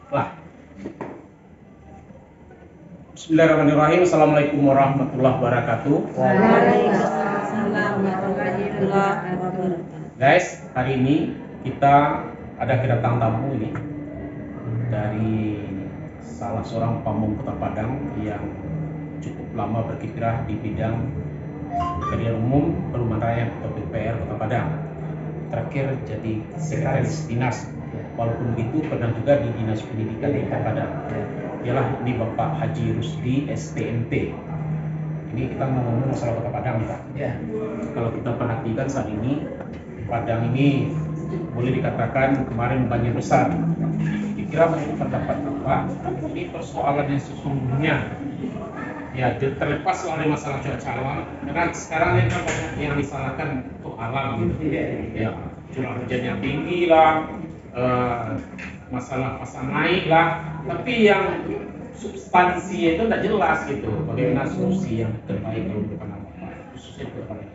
Lah. Bismillahirrahmanirrahim. Assalamualaikum warahmatullahi wabarakatuh. Waalaikumsalam warahmatullahi wabarakatuh. Guys, hari ini kita ada kedatangan tamu ini dari salah seorang pamong Kota Padang yang cukup lama berkiprah di bidang pekerjaan umum perumahan rakyat atau PUPR Kota Padang. Terakhir jadi sekretaris dinas. Walaupun begitu pernah juga di Dinas Pendidikan di Kota Padang. Ialah ini Bapak Haji Rusdi STMT. Ini kita mau ngomong masalah Kota Padang, Pak. Ya. Kalau kita perhatikan saat ini Padang ini boleh dikatakan kemarin banjir besar. Kira-kira menurut pendapat Bapak, ini persoalan yang sesungguhnya ya terlepas dari masalah cuaca alam, karena sekarang ini kan banyak yang disalahkan untuk alam gitu. Ya, curah hujan yang tinggi lah, masalah pasang naik lah, tapi yang substansi itu tidak jelas gitu. Bagaimana solusi yang terbaik kalau menurut Bapak, khususnya untuk Padang?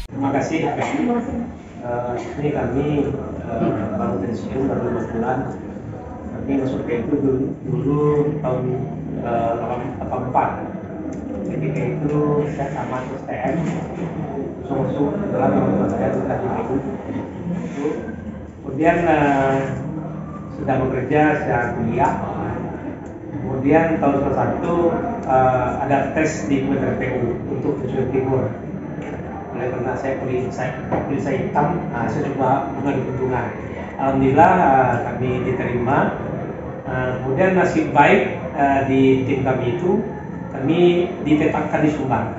Terima kasih. Ini kami baru pensiun baru 5 bulan. Kami masuk ke itu dulu tahun 84. Ketika itu saya tamat STM, masuk dalam orang tua saya sudah di PU. Kemudian sudah bekerja, saya kuliah. Kemudian tahun 91 ada tes di Kementerian PU untuk Indonesia Timur. Oleh karena saya kulit saya hitam, saya coba mengambil keuntungan. Alhamdulillah kami diterima. Kemudian nasib baik di tim kami itu kami ditetapkan di Subang.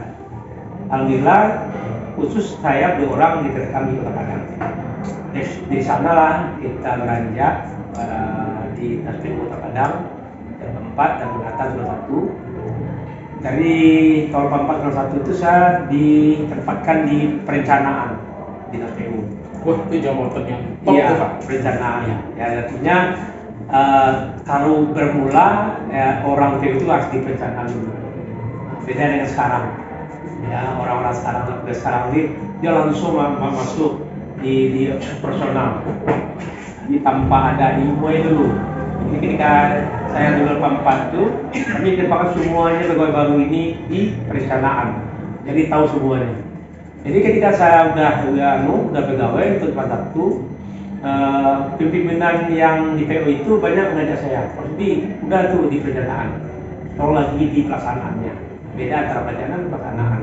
Alhamdulillah khusus saya 2 orang diterima di Kota Padang. Di sanalah kita beranjak di Nasdem Kota Padang yang keempat dan berkatan 21. Dari tahun 1941 itu saya ditempatkan di perencanaan Dinas PU. Wah, itu jabatan yang top Iya, tuh, Pak. perencanaan. Ya, artinya kalau bermula orang PU itu harus di perencanaan dulu. Beda dengan sekarang. Ya, orang-orang sekarang ini dia langsung masuk di personal. Tanpa ada IMOI dulu. Jadi ketika saya di 84 itu, kami ditempatkan semuanya pegawai baru ini di perencanaan. Jadi tahu semuanya. Jadi ketika saya udah pegawai untuk 41, pimpinan yang di PO itu banyak mengajak saya, udah tuh di perencanaan, tolong lagi di pelaksanaannya. Beda antara perencanaan dan pelaksanaan.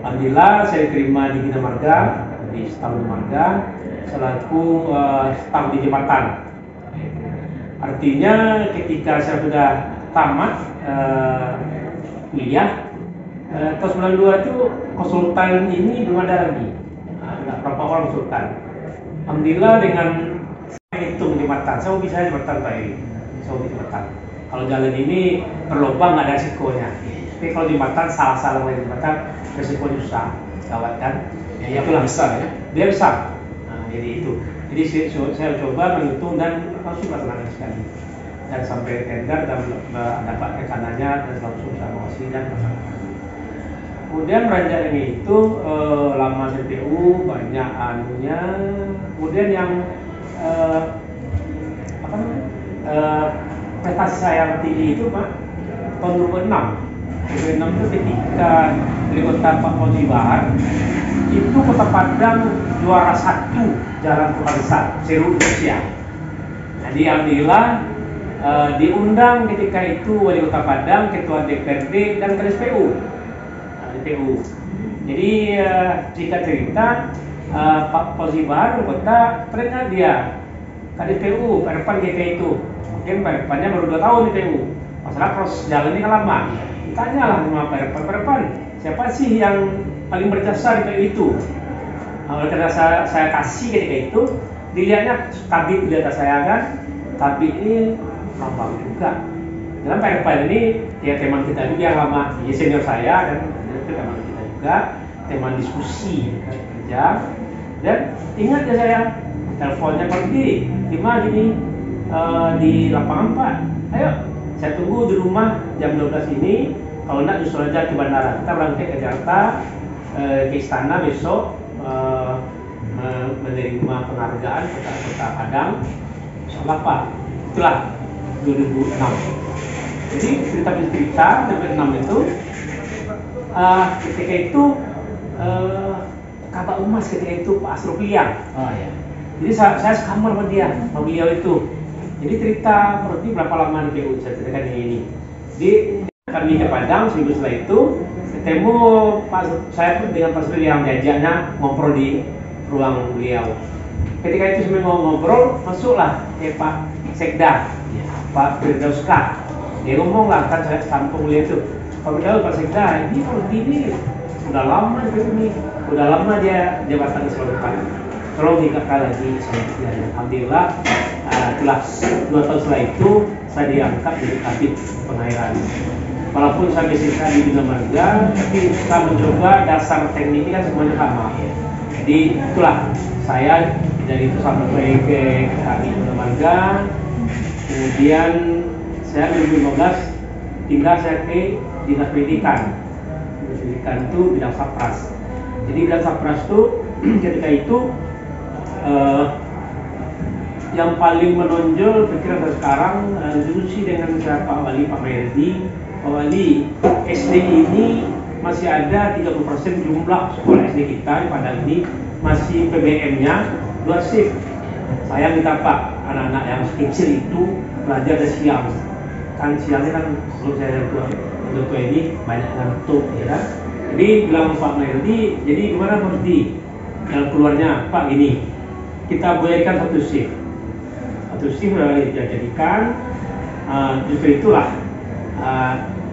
Alhamdulillah saya diterima di Bina Marga, di staf marga, selaku staf di jembatan. Artinya ketika saya sudah tamat kuliah tahun 92 itu konsultan ini belum ada lagi, nggak berapa orang konsultan. Alhamdulillah dengan saya hitung jembatan, saya bisa jembatan Pak Eri, saya bisa jembatan. Kalau jalan ini berlubang nggak ada risikonya, tapi kalau jembatan salah dari jembatan risikonya susah, gawat kan? Ya, itulah besar ya. Dia besar. Nah, jadi itu. Jadi saya coba menghitung dan langsung laksanakan sekali. Dan sampai tender dan dapat rekanannya dan langsung saya mengawasi dan laksanakan. Kemudian beranjak ini itu lama CPU banyak anunya. Kemudian yang prestasi saya yang tinggi itu Pak tahun 2006. 2006 itu ketika di kota Pak Fauzi Bahar itu Kota Padang juara 1 jalan kota besar Seru Indonesia. Jadi alhamdulillah diundang ketika itu wali Kota Padang, ketua DPRD dan kadis PU. DPU. Jadi jika cerita Pak Fauzi Bahar kota pernah dia kadis PU Perpan GP itu. Mungkin Perpannya baru 2 tahun di PU. Masalah proses jalan ini kan lama. Tanyalah sama Perpan, siapa sih yang paling berjasa di PU itu? Oleh karena saya kasih ketika itu, dilihatnya tabib di atas saya kan, tabib ini lama juga. Dalam Perpan ini ya teman kita juga yang lama, ya senior saya dan itu teman kita juga, teman diskusi kerja. Dan ingat ya saya teleponnya pagi, gimana gini di lapangan Pak, ayo saya tunggu di rumah jam 12 ini. Kalau enggak justru aja ke bandara. Kita berangkat ke Jakarta, ke istana besok, menerima penghargaan Kota Padang. Soal apa? Itulah 2006. Jadi cerita 2006 itu, ketika itu Kabak Humas ketika itu Pak Asroflian. Oh ya. Jadi saya sekamar sama dia, sama beliau itu. Jadi cerita berarti berapa lama di PU saya ceritakan ini. Jadi kami ke Padang, seminggu setelah itu ketemu saya pun dengan Pak Asroflian yang diajaknya ngobrol di ruang beliau. Ketika itu sambil ngobrol, masuklah Pak Sekda, Pak Firdauska. Dia ngomong lah, kan saya tampung beliau itu, Pak Sekda, ini seperti ini udah lama ini, udah lama dia jabatan di Sulawesi. Tolong diangkat lagi selanjutnya. Alhamdulillah, setelah 2 tahun setelah itu saya diangkat menjadi Kabid Pengairan. Walaupun saya basic di Bina Marga, tapi saya mencoba dasar tekniknya kan semuanya sama. Jadi itulah saya dari itu sampai ke Kabid Bina Marga. Kemudian saya 2015 pindah saya ke Dinas Pendidikan. Pendidikan itu bidang Sapras. Jadi bidang Sapras itu ketika itu yang paling menonjol pikiran sekarang diskusi dengan Pak Wali, Pak Maherdi. Pak Wali, SD ini masih ada 30% jumlah sekolah SD kita di Padang ini masih PBM-nya 2 shift. Saya minta Pak, anak-anak yang kecil itu belajar dari siang. Kan siangnya kan sebelum saya tua ini banyak ngantuk, ya kan? Jadi bilang Pak Maherdi, jadi gimana Maherdi? Yang keluarnya Pak gini, kita bolehkan 1 shift. 1 shift sudah dijadikan, justru itulah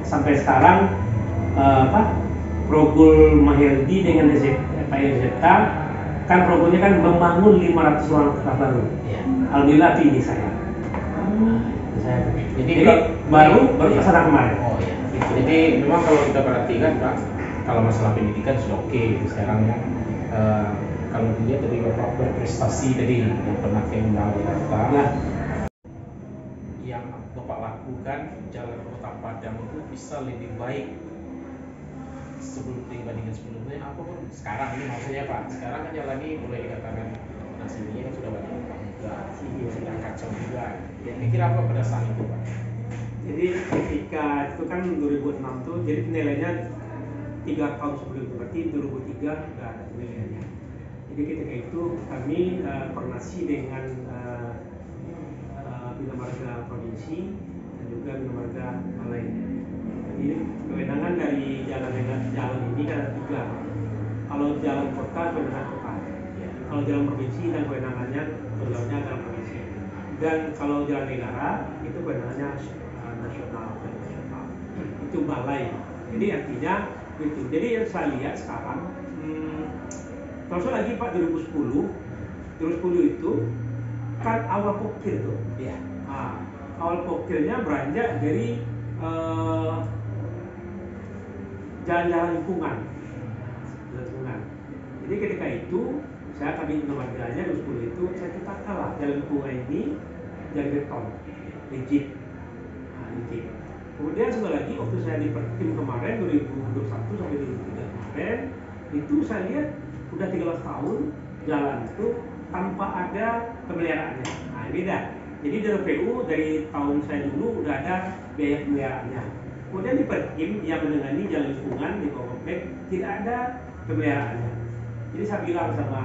sampai sekarang Progul Maherdi dengan Pak RZK kan programnya kan membangun 500 ruang kelas baru. Ya. Alhamdulillah ini saya. Jadi baru kesana kemarin. Oh ya. Jadi memang kalau kita perhatikan Pak, kalau masalah pendidikan sudah oke. Sekarang ya, kalau dilihat dari Bapak berprestasi tadi yang pernah ke undang Jakarta, nah, yang Bapak lakukan jalan Kota Padang itu bisa lebih baik dibandingkan sebelumnya. Apapun sekarang ini maksudnya Pak, sekarang kan jalan ini mulai dikatakan nasinya kan sudah banyak juga, sudah kacau juga. Kira apa pada saat itu Pak? Jadi ketika itu kan 2006 tuh, jadi penilaiannya 3 tahun sebelum itu, berarti 2003 sudah ada penilaiannya. Jadi ketika itu kami koordinasi dengan Bina Marga Provinsi dan juga Bina Marga lain. Jadi kewenangan dari jalan ini kan ada 3. Kalau jalan kota, kewenangan kota. Kalau jalan provinsi dan kewenangannya jalan provinsi. Dan kalau jalan negara itu kewenangannya nasional. Itu balai. Jadi artinya itu. Jadi yang saya lihat sekarang, terus lagi Pak 2010 itu kan awal pokir tuh. Ya. Nah, awal pokirnya beranjak dari jalan-jalan lingkungan. Jadi ketika itu saya kami Marganya 2010 itu saya katakan lah jalan lingkungan ini jalan beton, rigid. Kemudian sekali lagi waktu saya di Pertim kemarin 2021 sampai 2023 kemarin itu saya lihat udah 13 tahun jalan itu tanpa ada pemeliharaannya. Nah beda. Jadi dari PU dari tahun saya dulu udah ada biaya pemeliharaannya. Kemudian di Pertim yang menangani jalan lingkungan di komplek tidak ada pemeliharaannya. Jadi saya bilang sama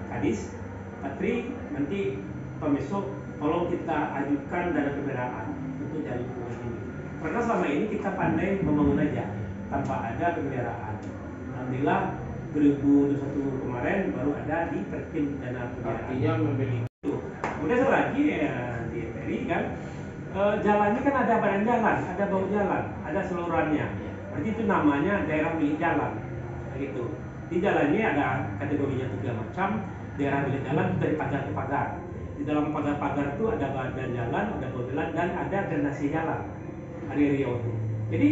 Kadis, Patri nanti besok tolong kita ajukan dana pemeliharaan untuk jalan lingkungan ini. Karena selama ini kita pandai membangun aja tanpa ada pemeliharaan. Alhamdulillah 2021 kemarin baru ada di Pertim dana pemeliharaan. Artinya membeli itu. Kemudian satu lagi ya, di MPRI kan jalannya kan ada badan jalan, ada bau jalan, ada salurannya. Berarti itu namanya daerah milik jalan. Begitu. Di jalannya ada kategorinya 3 macam. Daerah milik jalan itu dari pagar ke pagar. Di dalam pagar-pagar itu ada badan jalan, ada bau jalan, dan ada drainase jalan. Area itu. Jadi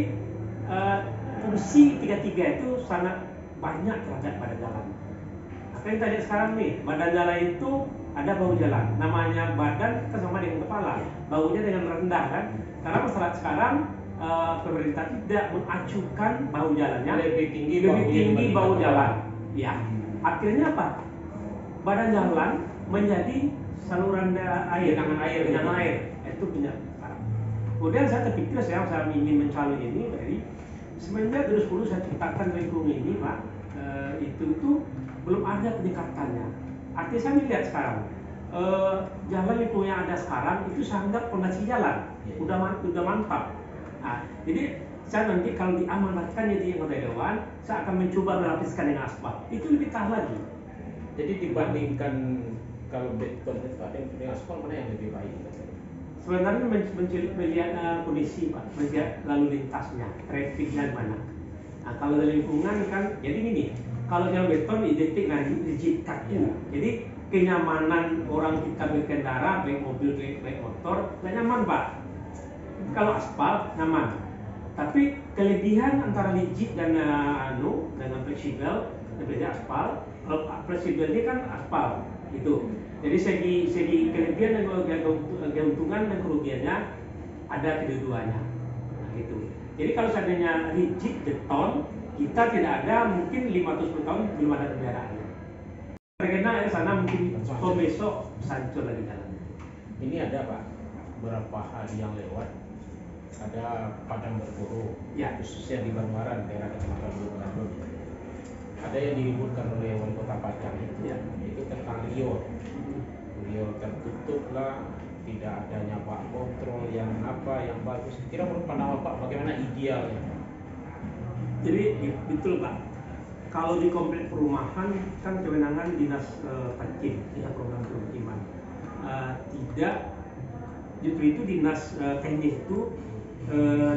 fungsi 3 itu sangat banyak terhadap badan jalan. Apa yang tadi sekarang nih, badan jalan itu ada bau jalan. Namanya badan kan sama dengan kepala, baunya dengan rendah kan. Karena masalah sekarang pemerintah tidak mengacukan bahu jalannya Lebih tinggi bahu dibanding jalan. Ya, akhirnya apa? Badan jalan menjadi saluran air, genangan air. Itu punya sekarang. Kemudian saya terpikir saya ingin mencari ini dari semenjak 2010 saya ciptakan lingkungan ini, Pak. Itu belum ada peningkatannya. Artinya saya melihat sekarang jalan lingkungan yang ada sekarang itu saya anggap fondasi jalan, udah mantap. Nah, jadi saya nanti kalau diamanatkan jadi anggota dewan, saya akan mencoba melapiskan dengan aspal. Itu lebih tahan lagi. Jadi dibandingkan kalau beton itu ada yang dengan aspal, mana yang lebih baik? Sebenarnya melihat kondisi, Pak, melihat lalu lintasnya, trafiknya mana. Nah, kalau dari lingkungan kan, jadi gini, kalau yang beton identik dengan rigid kaku, jadi kenyamanan orang kita berkendara, baik mobil, baik motor, nggak nyaman, Pak. Kalau aspal nyaman, tapi kelebihan antara rigid dan dengan fleksibel, berbeda aspal. Kalau fleksibel ini kan aspal, itu. Jadi segi kelebihan dan keuntungan dan kerugiannya ada kedua-duanya. Nah, gitu. Jadi kalau seandainya rigid beton, kita tidak ada mungkin 500 tahun belum ada kendaraannya. Karena sana mungkin besok hancur lagi jalannya. Ini ada Pak, beberapa hari yang lewat ada padang berburu, Ya. khususnya di Banwaran, daerah Kecamatan Bandung. Ada yang diributkan oleh wali kota Padang itu tentang riol tertutup lah, tidak adanya Pak kontrol yang bagus. Kira menurut pandangan Pak bagaimana idealnya? Jadi betul Pak. Kalau di komplek perumahan kan kewenangan dinas Pancing, dinas program pemukiman. Tidak, justru itu dinas teknis itu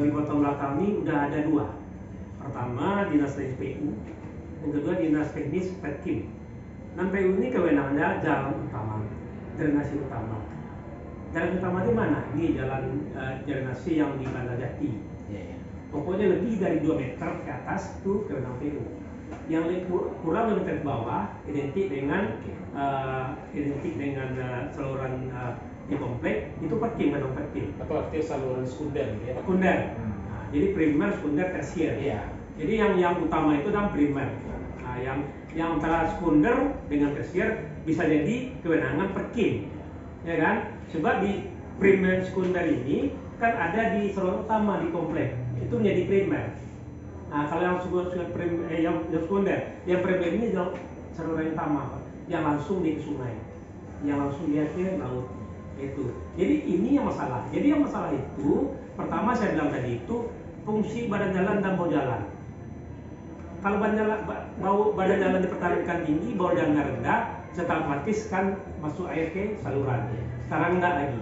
di kota belakang ini udah ada dua. Pertama dinas teknis PU, yang kedua dinas teknis Petkim. Dan PU ini kewenangannya jalan utama, drenase utama. Jalan utama di mana? Ini jalan drenase yang di Bandar Jati. Pokoknya lebih dari 2 meter ke atas itu kewenangan PU. Yang kurang 2 meter ke bawah identik dengan saluran di komplek itu Petkim, gedung Petkim. Atau artinya saluran sekunder gitu ya? Sekunder. Nah, jadi primer, sekunder, tersier. Iya. Jadi yang utama itu kan primer. Nah, yang antara sekunder dengan tersier bisa jadi kewenangan Petkim, ya kan? Sebab di primer sekunder ini kan ada di saluran utama di komplek, itu menjadi primer. Nah, kalau yang sekunder, yang primer ini saluran utama, yang langsung di sungai, yang langsung dia ke laut. Itu. Jadi ini yang masalah. Jadi yang masalah itu pertama saya bilang tadi itu fungsi badan jalan dan bau jalan. Kalau badan jalan dipertahankan tinggi, bau jalan rendah, secara otomatis kan masuk air ke saluran. Sekarang enggak lagi.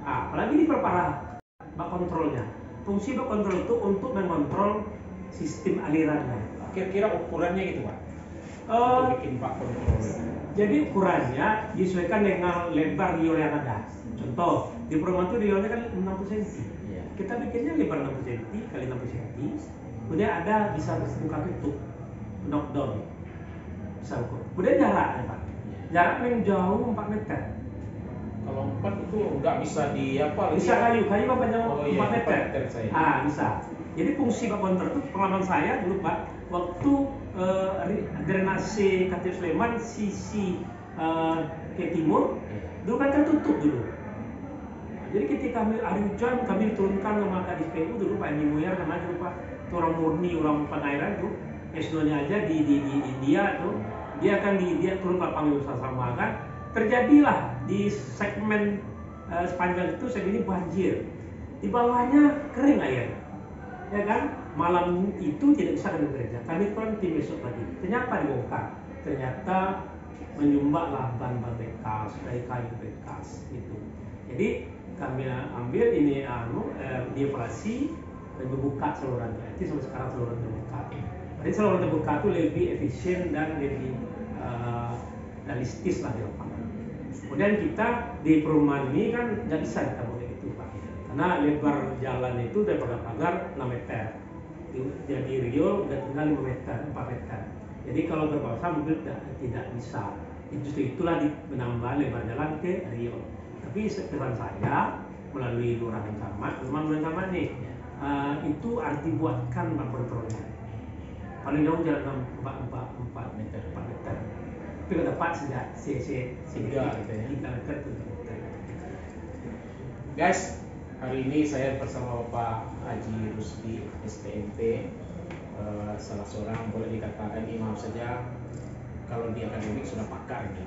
Apalagi diperparah bak kontrolnya. Fungsi bak kontrol itu untuk mengontrol sistem alirannya. Kira-kira ukurannya gitu Pak? Untuk bikin bak kontrol. Jadi ukurannya disesuaikan dengan lebar riol yang ada. Contoh, di perumahan itu riolnya kan 60 cm. Kita bikinnya lebar 60 cm kali 60 cm. Kemudian ada bisa buka tutup, knockdown, bisa ukur. Kemudian jaraknya Pak. Jarak yang jauh 4 meter. Kalau 4 itu nggak bisa Bisa kayu panjang 4 meter. Bisa. Jadi fungsi bak kontrol itu pengalaman saya dulu Pak, waktu drenase Khatib Sleman sisi ke timur, dulu kan tertutup dulu. Jadi ketika hari hujan kami diturunkan sama Kadis PU dulu Pak Eni Muyer namanya dulu Pak, itu orang murni, orang Panairan tuh, S2-nya aja di India tuh, dia turun ke lapangan usaha sama kan, terjadilah di segmen sepanjang itu segini banjir, di bawahnya kering air, ya kan? Malam itu tidak bisa kami bekerja, kami kan tim besok lagi. Ternyata dibongkar, ternyata menyumbaklah ban bekas, kayu bekas itu. Jadi kami ambil ini dievaluasi dan membuka saluran. Jadi sampai sekarang saluran terbuka. Jadi saluran terbuka itu lebih efisien dan lebih realistis lah di lapangan. Kemudian kita di perumahan ini kan nggak bisa kita boleh itu Pak, karena lebar jalan itu daripada pagar 6 meter. Jadi riol udah tinggal 5 meter, 4 meter. Jadi kalau berbahasa mungkin tidak bisa. Justru itulah menambah lebar jalan ke riol. Tapi pesan saya melalui lurah camat, memang lurah camat nih itu harus dibuatkan Pak kontrolnya. Paling jauh jalan 4 meter. Tapi kalau dapat sudah Tiga gitu ya. 3 meter itu meter. Guys, hari ini saya bersama Bapak Haji Rusdi STMT, salah seorang boleh dikatakan ini maaf saja kalau di akademik sudah pakar ini,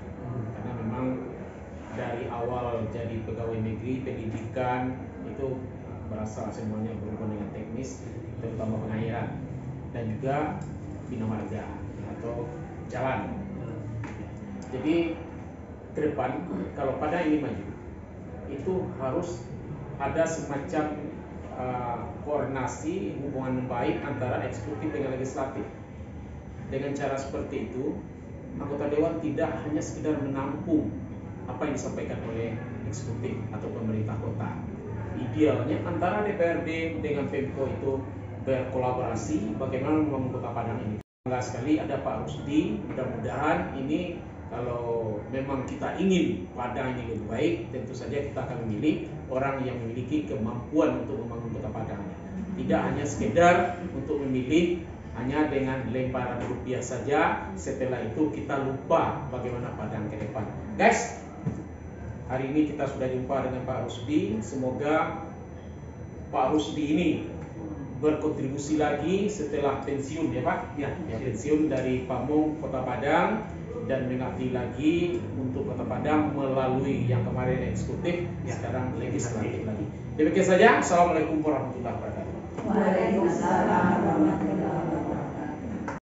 karena memang dari awal jadi pegawai negeri pendidikan itu berasal semuanya berhubungan dengan teknis, terutama pengairan dan juga bina marga atau jalan. Jadi ke depan kalau Padang ini maju itu harus ada semacam koordinasi hubungan baik antara eksekutif dengan legislatif. Dengan cara seperti itu, anggota dewan tidak hanya sekedar menampung apa yang disampaikan oleh eksekutif atau pemerintah kota. Idealnya antara DPRD dengan Pemko itu berkolaborasi bagaimana membangun Kota Padang ini. Bangga sekali ada Pak Rusdi, mudah-mudahan ini kalau memang kita ingin Padang ini lebih baik, tentu saja kita akan memilih orang yang memiliki kemampuan untuk membangun Kota Padang. Tidak hanya sekedar untuk memilih hanya dengan lemparan rupiah saja, setelah itu kita lupa bagaimana Padang ke depan. Guys, hari ini kita sudah jumpa dengan Pak Rusdi. Semoga Pak Rusdi ini berkontribusi lagi setelah pensiun ya Pak, ya pensiun dari Pamong Kota Padang dan mengabdi lagi untuk Kota Padang melalui yang kemarin eksekutif, sekarang legislatif lagi. Demikian saja. Assalamualaikum warahmatullahi wabarakatuh. Waalaikumsalam warahmatullahi wabarakatuh.